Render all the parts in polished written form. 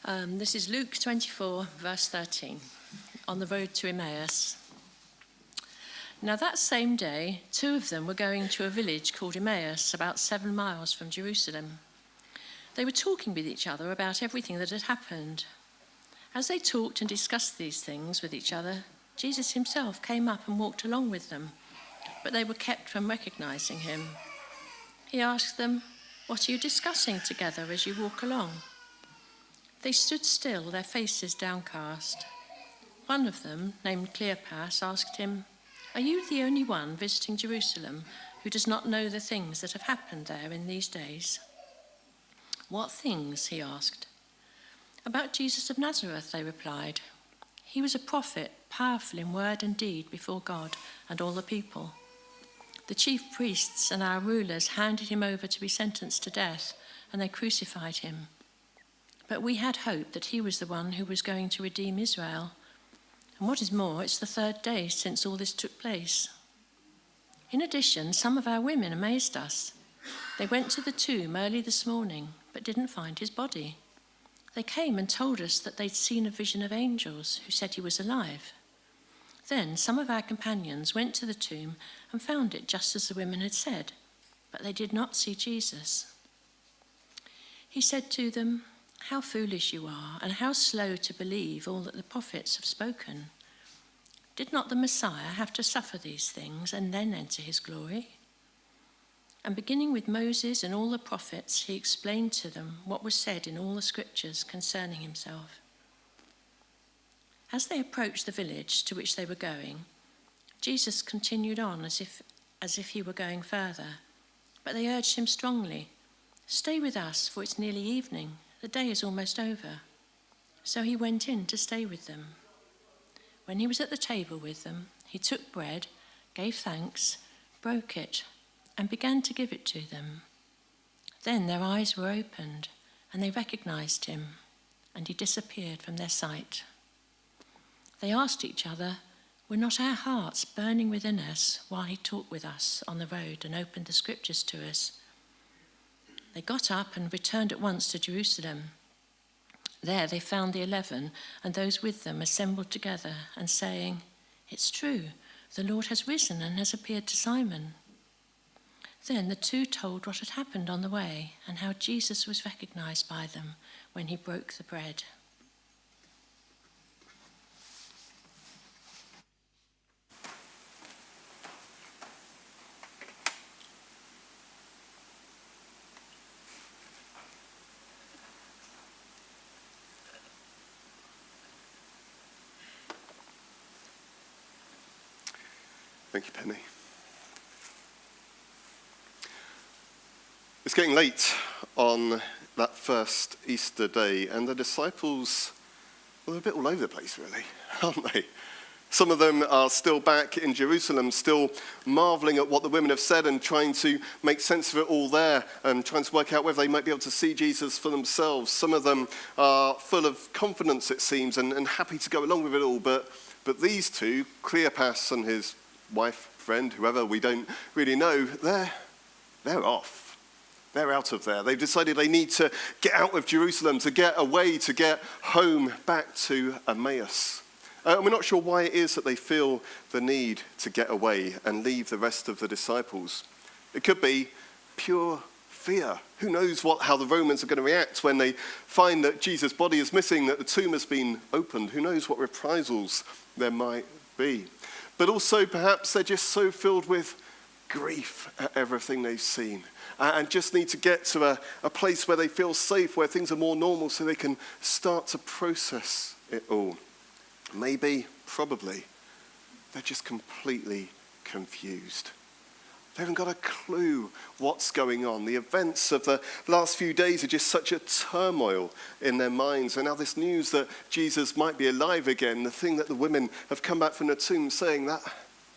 This is Luke 24, verse 13, on the road to Emmaus. Now that same day, 2 of them were going to a village called Emmaus, about 7 miles from Jerusalem. They were talking with each other about everything that had happened. As they talked and discussed these things with each other, Jesus himself came up and walked along with them, but they were kept from recognizing him. He asked them, "What are you discussing together as you walk along?" They stood still, their faces downcast. One of them, named Cleopas, asked him, "Are you the only one visiting Jerusalem who does not know the things that have happened there in these days?" "What things?" he asked. "About Jesus of Nazareth," they replied. "He was a prophet, powerful in word and deed before God and all the people. The chief priests and our rulers handed him over to be sentenced to death, and they crucified him. But we had hope that he was the one who was going to redeem Israel. And what is more, it's the 3rd day since all this took place. In addition, some of our women amazed us. They went to the tomb early this morning, but didn't find his body. They came and told us that they'd seen a vision of angels who said he was alive. Then some of our companions went to the tomb and found it just as the women had said, but they did not see Jesus." He said to them, "How foolish you are, and how slow to believe all that the prophets have spoken. Did not the Messiah have to suffer these things and then enter his glory?" And beginning with Moses and all the prophets, he explained to them what was said in all the scriptures concerning himself. As they approached the village to which they were going, Jesus continued on as if he were going further, but they urged him strongly, "Stay with us, for it's nearly evening. The day is almost over." So he went in to stay with them. When he was at the table with them, he took bread, gave thanks, broke it, and began to give it to them. Then their eyes were opened, and they recognized him, and he disappeared from their sight. They asked each other, "Were not our hearts burning within us while he talked with us on the road and opened the scriptures to us?" They got up and returned at once to Jerusalem. There they found the 11 and those with them assembled together and saying, "It's true, the Lord has risen and has appeared to Simon." Then the 2 told what had happened on the way and how Jesus was recognized by them when he broke the bread. Thank you, Penny. It's getting late on that first Easter day, and the disciples, well, they're a bit all over the place, really, aren't they? Some of them are still back in Jerusalem, still marveling at what the women have said and trying to make sense of it all there and trying to work out whether they might be able to see Jesus for themselves. Some of them are full of confidence, it seems, and happy to go along with it all. But these 2, Cleopas and his wife, friend, whoever, we don't really know, they're off. They're out of there. They've decided they need to get out of Jerusalem, to get away, to get home back to Emmaus. We're not sure why it is that they feel the need to get away and leave the rest of the disciples. It could be pure fear. Who knows how the Romans are going to react when they find that Jesus' body is missing, that the tomb has been opened. Who knows what reprisals there might be. But also perhaps they're just so filled with grief at everything they've seen and just need to get to a place where they feel safe, where things are more normal so they can start to process it all. Maybe, probably, they're just completely confused. They haven't got a clue what's going on. The events of the last few days are just such a turmoil in their minds. And now this news that Jesus might be alive again, the thing that the women have come back from the tomb saying,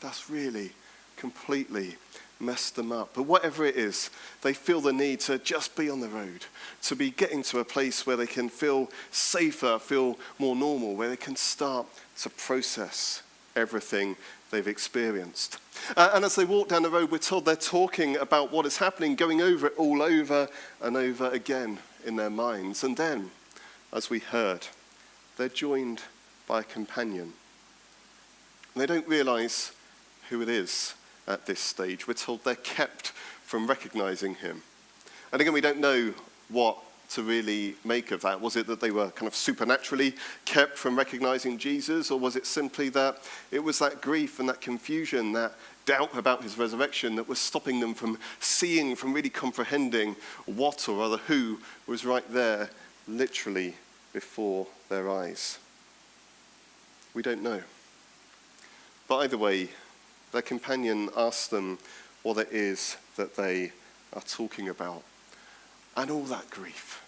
that's really completely messed them up. But whatever it is, they feel the need to just be on the road, to be getting to a place where they can feel safer, feel more normal, where they can start to process everything they've experienced. And as they walk down the road, we're told they're talking about what is happening, going over it all over and over again in their minds. And then as we heard, they're joined by a companion. And they don't realize who it is at this stage. We're told they're kept from recognizing him. And again, we don't know what to really make of that. Was it that they were kind of supernaturally kept from recognizing Jesus, or was it simply that it was that grief and that confusion, that doubt about his resurrection that was stopping them from seeing, from really comprehending what or rather who was right there, literally before their eyes? We don't know. But either way, their companion asked them what it is that they are talking about. And all that grief,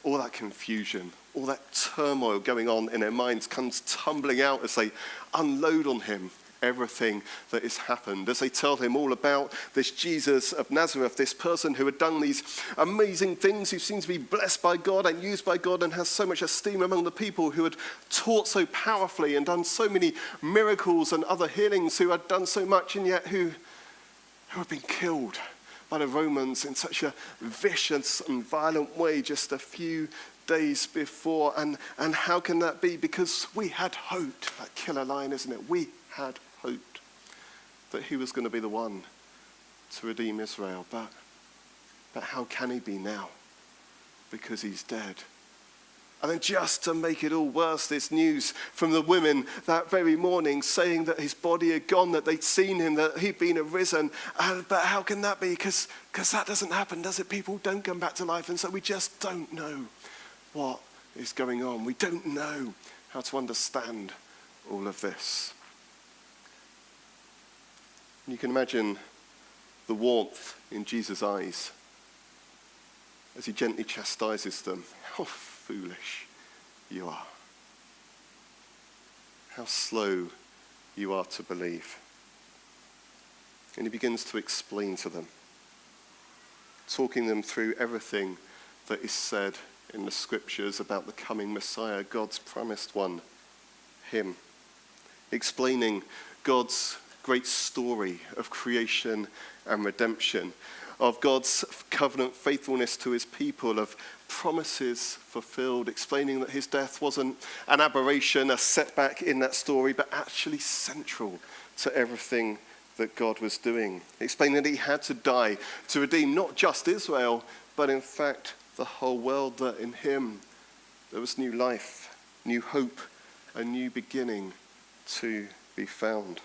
all that confusion, all that turmoil going on in their minds comes tumbling out as they unload on him everything that has happened, as they tell him all about this Jesus of Nazareth, this person who had done these amazing things, who seems to be blessed by God and used by God and has so much esteem among the people, who had taught so powerfully and done so many miracles and other healings, who had done so much and yet who had been killed by the Romans in such a vicious and violent way just a few days before. And how can that be? Because we had hoped, that killer line, isn't it? We had hoped that he was going to be the one to redeem Israel. But how can he be now? Because he's dead. And then just to make it all worse, this news from the women that very morning saying that his body had gone, that they'd seen him, that he'd been arisen. But how can that be? Because that doesn't happen, does it? People don't come back to life, and so we just don't know what is going on. We don't know how to understand all of this. You can imagine the warmth in Jesus' eyes as he gently chastises them. How foolish you are. How slow you are to believe. And he begins to explain to them, talking them through everything that is said in the scriptures about the coming Messiah, God's promised one, him. Explaining God's great story of creation and redemption, of God's covenant faithfulness to his people, of promises fulfilled, explaining that his death wasn't an aberration, a setback in that story, but actually central to everything that God was doing. Explaining that he had to die to redeem not just Israel, but in fact the whole world, that in him there was new life, new hope, a new beginning to be found.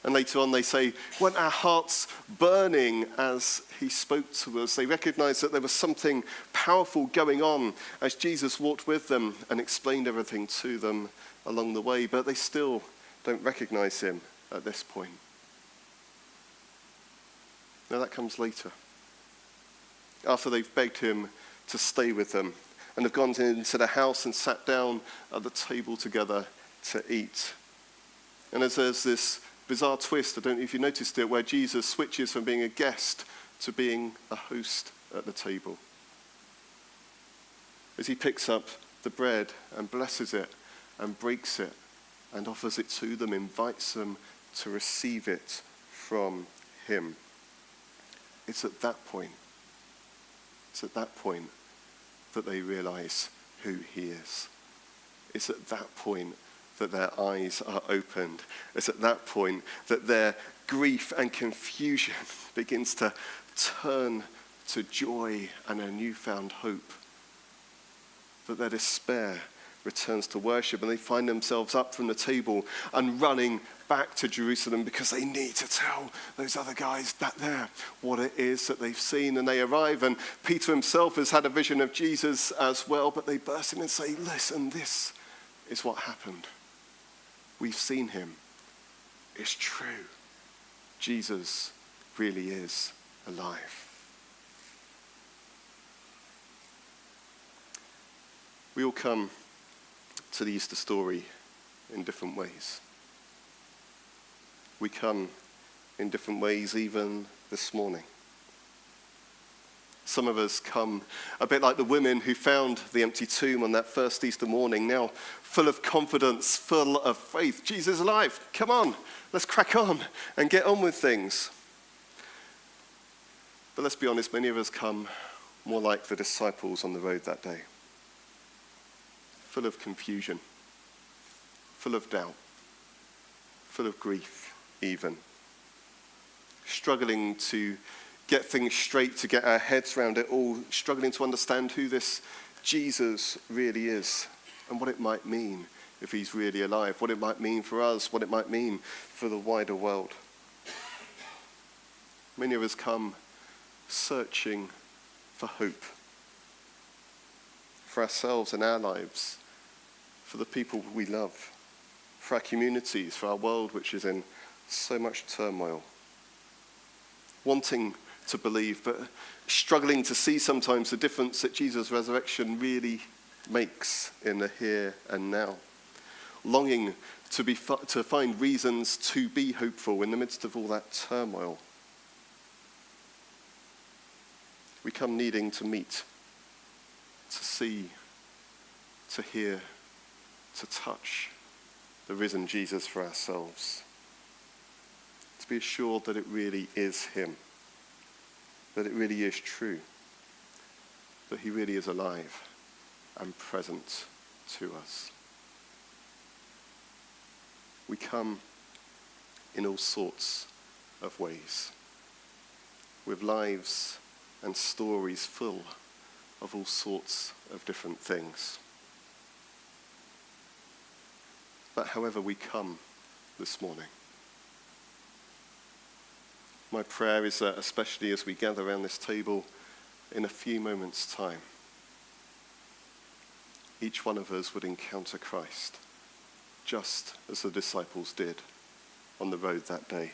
And later on they say, weren't our hearts burning as he spoke to us? They recognized that there was something powerful going on as Jesus walked with them and explained everything to them along the way, but they still don't recognize him at this point. Now that comes later, after they've begged him to stay with them and have gone into the house and sat down at the table together to eat. And as there's this bizarre twist, I don't know if you noticed it, where Jesus switches from being a guest to being a host at the table. As he picks up the bread and blesses it and breaks it and offers it to them, invites them to receive it from him. It's at that point that they realize who he is. It's at that point that their eyes are opened. It's at that point that their grief and confusion begins to turn to joy and a newfound hope. That their despair returns to worship, and they find themselves up from the table and running back to Jerusalem because they need to tell those other guys back there what it is that they've seen. And they arrive, and Peter himself has had a vision of Jesus as well, but they burst in and say, listen, this is what happened. We've seen him. It's true. Jesus really is alive. We all come to the Easter story in different ways. We come in different ways even this morning. Some of us come a bit like the women who found the empty tomb on that first Easter morning, now full of confidence, full of faith. Jesus is alive. Come on, let's crack on and get on with things. But let's be honest, many of us come more like the disciples on the road that day. full of confusion, full of doubt, full of grief even, struggling to get things straight, to get our heads around it all, struggling to understand who this Jesus really is and what it might mean if he's really alive, what it might mean for us, what it might mean for the wider world. Many of us come searching for hope, for ourselves and our lives, for the people we love, for our communities, for our world which is in so much turmoil. Wanting to believe, but struggling to see sometimes the difference that Jesus' resurrection really makes in the here and now. Longing to find reasons to be hopeful in the midst of all that turmoil. We come needing to meet, to see, to hear, to touch the risen Jesus for ourselves. To be assured that it really is him, that it really is true, that he really is alive and present to us. We come in all sorts of ways, with lives and stories full of all sorts of different things. But however we come this morning, my prayer is that, especially as we gather around this table in a few moments' time, each one of us would encounter Christ, just as the disciples did on the road that day.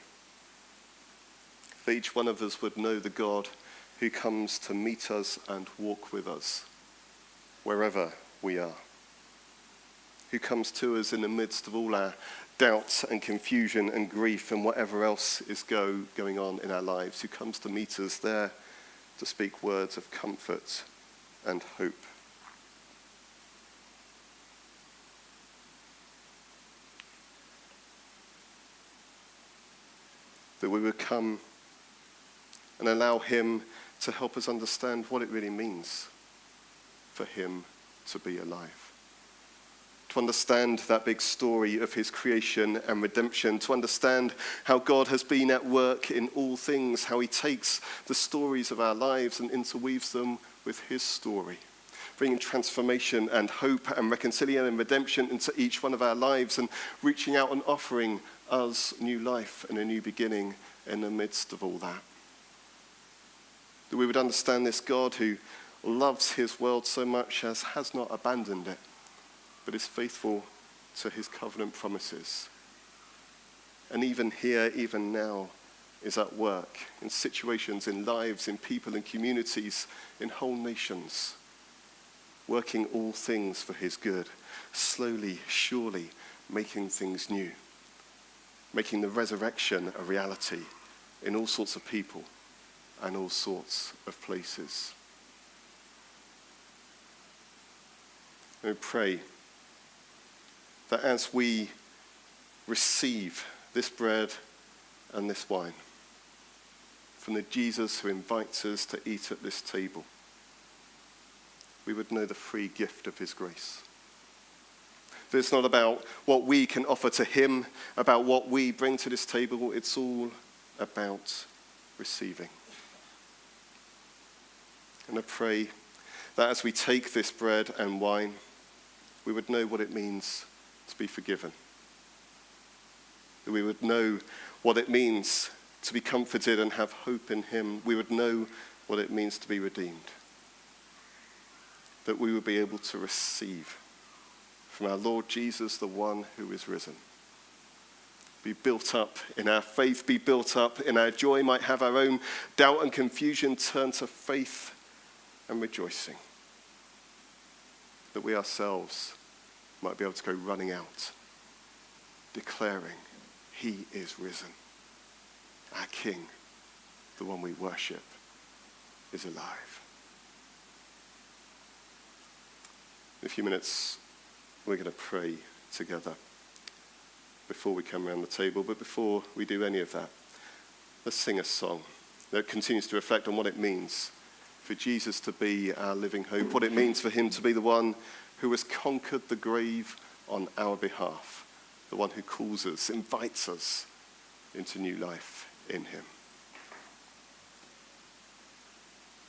That each one of us would know the God who comes to meet us and walk with us wherever we are, who comes to us in the midst of all our doubts and confusion and grief and whatever else is going on in our lives, who comes to meet us there to speak words of comfort and hope. That we would come and allow him to help us understand what it really means for him to be alive. To understand that big story of his creation and redemption, to understand how God has been at work in all things, how he takes the stories of our lives and interweaves them with his story, bringing transformation and hope and reconciliation and redemption into each one of our lives and reaching out and offering us new life and a new beginning in the midst of all that. That we would understand this God who loves his world so much as has not abandoned it, but is faithful to his covenant promises. And even here, even now, is at work in situations, in lives, in people, in communities, in whole nations, working all things for his good, slowly, surely making things new, making the resurrection a reality in all sorts of people and all sorts of places. And we pray that as we receive this bread and this wine from the Jesus who invites us to eat at this table, we would know the free gift of his grace. That it's not about what we can offer to him, about what we bring to this table. It's all about receiving. And I pray that as we take this bread and wine, we would know what it means to be forgiven. That we would know what it means to be comforted and have hope in him. We would know what it means to be redeemed. That we would be able to receive from our Lord Jesus, the one who is risen. Be built up in our faith, be built up in our joy, might have our own doubt and confusion turn to faith and rejoicing. That we ourselves might be able to go running out, declaring, he is risen. Our King, the one we worship, is alive. In a few minutes, we're going to pray together before we come around the table. But before we do any of that, let's sing a song that continues to reflect on what it means for Jesus to be our living hope, what it means for him to be the one who has conquered the grave on our behalf, the one who calls us, invites us into new life in him.